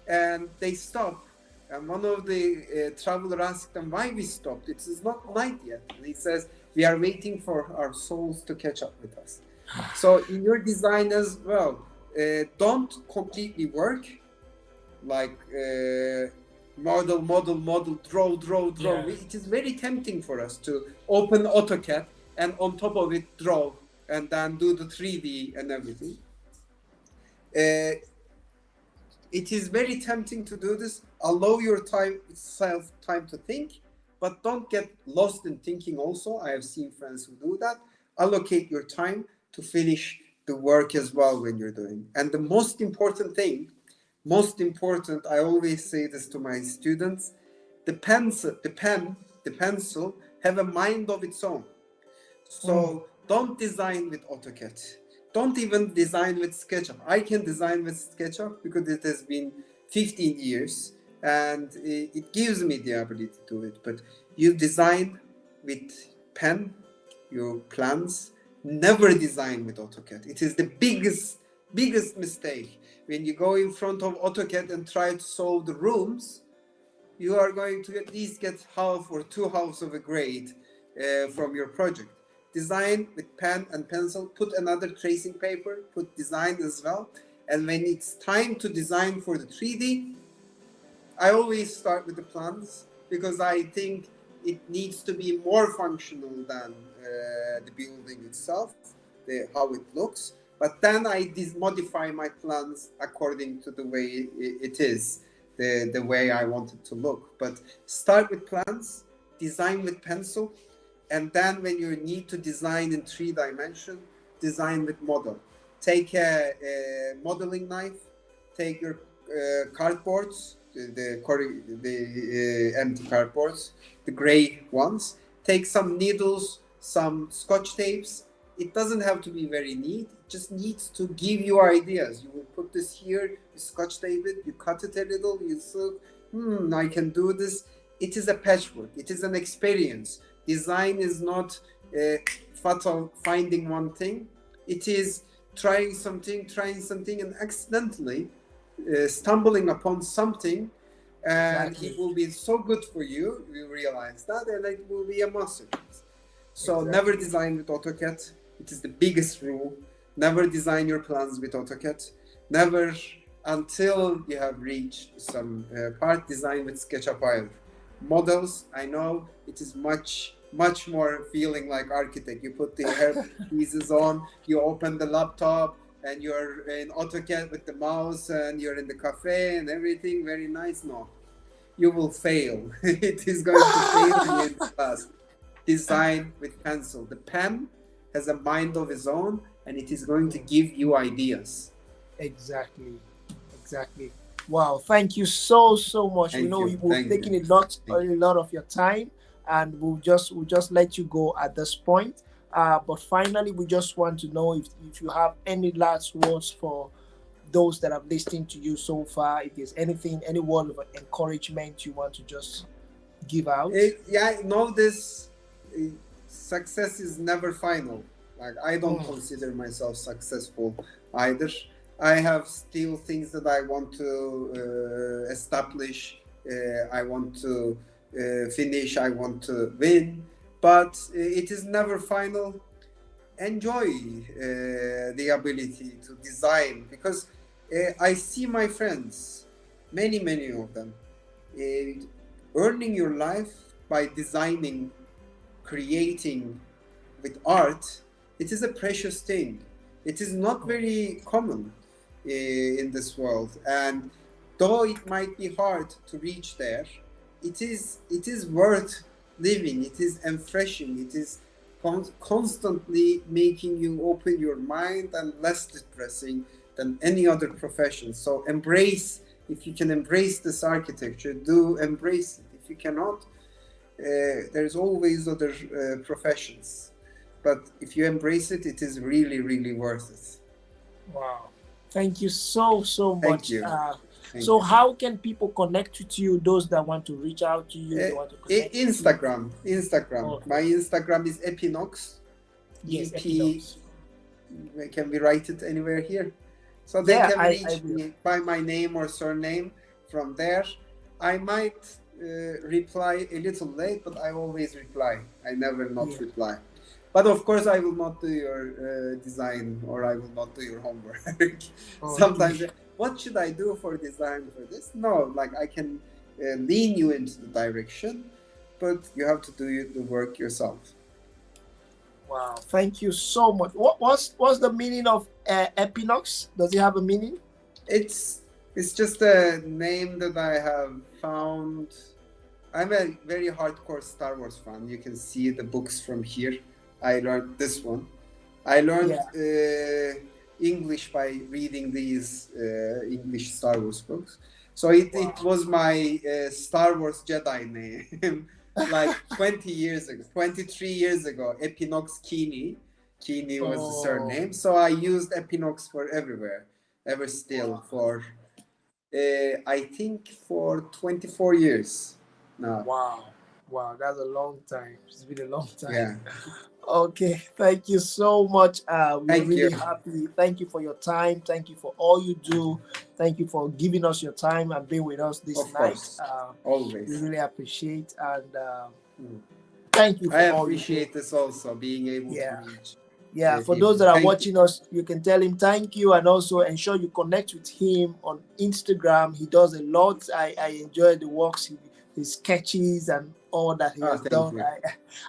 and they stop. And one of the traveler asked them why we stopped. It is not night yet. And he says, we are waiting for our souls to catch up with us. So in your design as well, don't completely work like model, draw. Yeah. It is very tempting for us to open AutoCAD and on top of it draw and then do the 3D and everything. It is very tempting to do this. Allow yourself time to think, but don't get lost in thinking also. I have seen friends who do that. Allocate your time to finish the work as well when you're doing. And the most important thing, I always say this to my students, the pencil have a mind of its own. So don't design with AutoCAD. Don't even design with SketchUp. I can design with SketchUp because it has been 15 years and it gives me the ability to do it. But you design with pen, your plans, never design with AutoCAD. It is the biggest mistake. When you go in front of AutoCAD and try to solve the rooms, you are going to at least get half or two halves of a grade from your project. Design with pen and pencil, put another tracing paper, put design as well. And when it's time to design for the 3D, I always start with the plans because I think it needs to be more functional than the building itself, how it looks. But then I modify my plans according to the way it is, the way I want it to look. But start with plans, design with pencil, and then when you need to design in 3 dimensions, design with model. Take a modeling knife, take your cardboards, the empty cardboards, the gray ones. Take some needles, some scotch tapes. It doesn't have to be very neat. It just needs to give you ideas. You will put this here, you scotch tape it, you cut it a little, you say, I can do this. It is a patchwork. It is an experience. Design is not fatal finding one thing. It is trying something and accidentally stumbling upon something, and exactly. It will be so good for you. You realize that, and it will be a masterpiece. So exactly. Never design with AutoCAD. It is the biggest rule. Never design your plans with AutoCAD. Never, until you have reached some part, design with SketchUp either. Models, I know it is much more feeling like architect. You put the hair pieces on, you open the laptop, and you're in AutoCAD with the mouse, and you're in the cafe and everything very nice. No, you will fail. It is going to fail you in the class. Design with pencil. The pen has a mind of its own, and it is going to give you ideas. Exactly. Wow, thank you so much. We know we've taken a lot of your time, and we'll just let you go at this point. But finally, we just want to know if you have any last words for those that have listened to you so far, if there's anything, any word of encouragement you want to just give out. Yeah, know this. Success is never final. Like, I don't consider myself successful either. I have still things that I want to establish. I want to finish. I want to win. But it is never final. Enjoy the ability to design, because I see my friends, many of them, earning your life by designing, creating with art. It is a precious thing. It is not very common in this world, and though it might be hard to reach there, it is worth living. It is refreshing. It is constantly making you open your mind and less depressing than any other profession. So embrace, if you can embrace this architecture, do embrace it. If you cannot, there's always other professions. But if you embrace it, it is really worth it. Wow. Thank you so much. Thank you. So how can people connect with you, those that want to reach out to you? They want to connect Instagram. Okay. My Instagram is Epinox. Yes, Epinox. Can we write it anywhere here? So they can reach me by my name or surname from there. I might reply a little late, but I always reply. I never not reply. But of course, I will not do your design, or I will not do your homework. Sometimes, what should I do for design for this? No, like, I can lean you into the direction, but you have to do the work yourself. Wow, thank you so much. What's the meaning of Epinox? Does it have a meaning? It's just a name that I have found. I'm a very hardcore Star Wars fan. You can see the books from here. I learned this one. I learned English by reading these English Star Wars books. So it was my Star Wars Jedi name. Like 23 years ago, Epinox Keeney. Keeney was the surname. So I used Epinox for everywhere, ever still, for I think for 24 years now. Wow, that's a long time. It's been a long time. Yeah. Okay, thank you so much. We're Thank really you. happy. Thank you for your time. Thank you for all you do. Thank you for giving us your time and being with us this Of night. course. Always. We really appreciate, and thank you for I all you do. appreciate this also, being able to reach. Yeah, for those that are Thank watching us, you can tell him thank you, and also ensure you connect with him on Instagram. He does a lot. I enjoy the works, his sketches and all that he has done.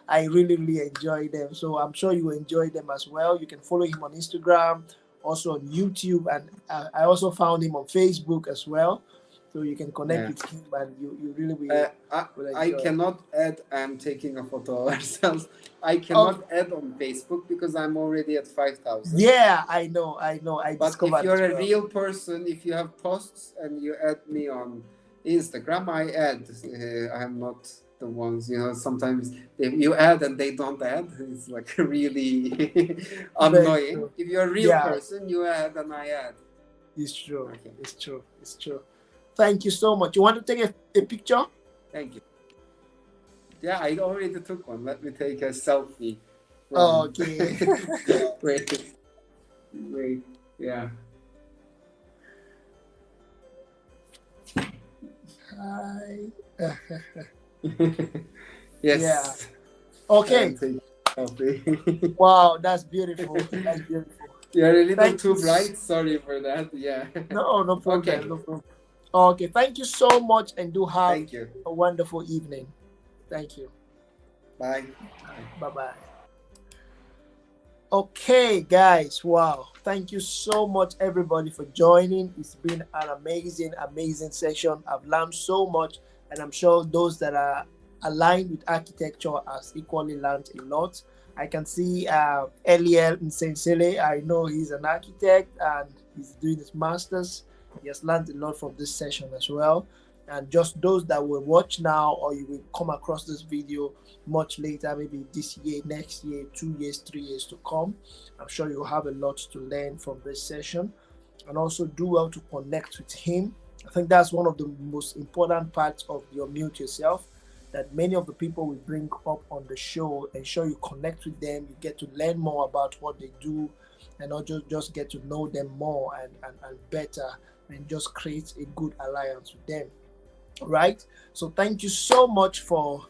I really enjoy them. So I'm sure you enjoy them as well. You can follow him on Instagram, also on YouTube, and I also found him on Facebook as well. So you can connect with him, and you really will. I cannot add. I'm taking a photo ourselves. I cannot add on Facebook because I'm already at 5,000. Yeah, I know. But if you're a real person, if you have posts and you add me on Instagram, I add. I'm not the ones, sometimes you add and they don't add. It's like really annoying. If you're a real person, you add and I add. It's true. Okay. It's true. Thank you so much. You want to take a picture? Thank you. Yeah, I already took one. Let me take a selfie. Okay. Wait. Yeah. Hi. Yes. Yeah. Okay. Wow, that's beautiful. That's beautiful. You're a little too bright. Sorry for that. Yeah. No problem. Okay. No problem. Okay. Thank you so much, and do have a wonderful evening. Thank you. Bye. Bye-bye. Okay, guys. Wow. Thank you so much, everybody, for joining. It's been an amazing session. I've learned so much, and I'm sure those that are aligned with architecture has equally learned a lot. I can see Eliel Nsensele. I know he's an architect and he's doing his master's. He has learned a lot from this session as well. And just those that will watch now, or you will come across this video much later, maybe this year, next year, 2 years, 3 years to come, I'm sure you'll have a lot to learn from this session. and also do well to connect with him. I think that's one of the most important parts of your Mute Yourself, that many of the people we bring up on the show, ensure you connect with them, you get to learn more about what they do, and not just get to know them more and better, and just create a good alliance with them. Right? So thank you so much for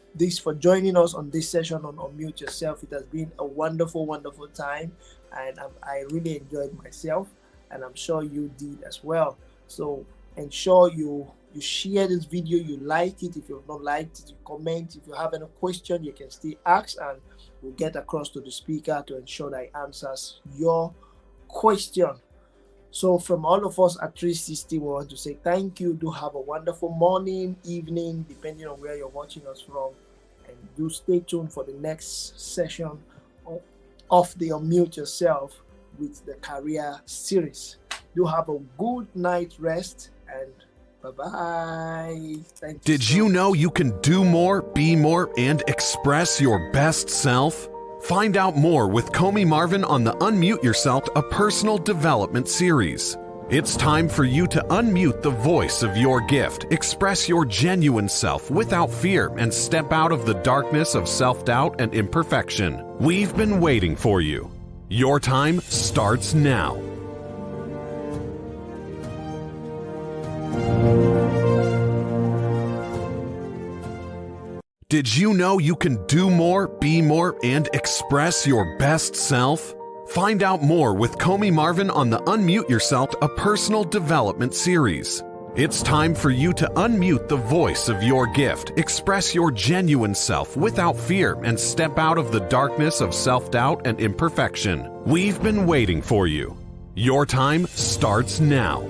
joining us on this session on Unmute Yourself. It has been a wonderful, wonderful time, and I really enjoyed myself, and I'm sure you did as well. So ensure you share this video, you like it. If you've not liked it, you comment. If you have any question, you can still ask, and we'll get across to the speaker to ensure that he answers your question. So from all of us at 360, we want to say thank you. Do have a wonderful morning, evening, depending on where you're watching us from, and do stay tuned for the next session of the Unmute Yourself with the career series. Do have a good night rest, and bye-bye. Thank you. Did you know you can do more, be more, and express your best self? Find out more with Comey Marvin on the Unmute Yourself, a personal development series. It's time for you to unmute the voice of your gift, express your genuine self without fear, and step out of the darkness of self-doubt and imperfection. We've been waiting for you. Your time starts now. Did you know you can do more, be more, and express your best self? Find out more with Comey Marvin on the Unmute Yourself, a personal development series. It's time for you to unmute the voice of your gift, express your genuine self without fear, and step out of the darkness of self-doubt and imperfection. We've been waiting for you. Your time starts now.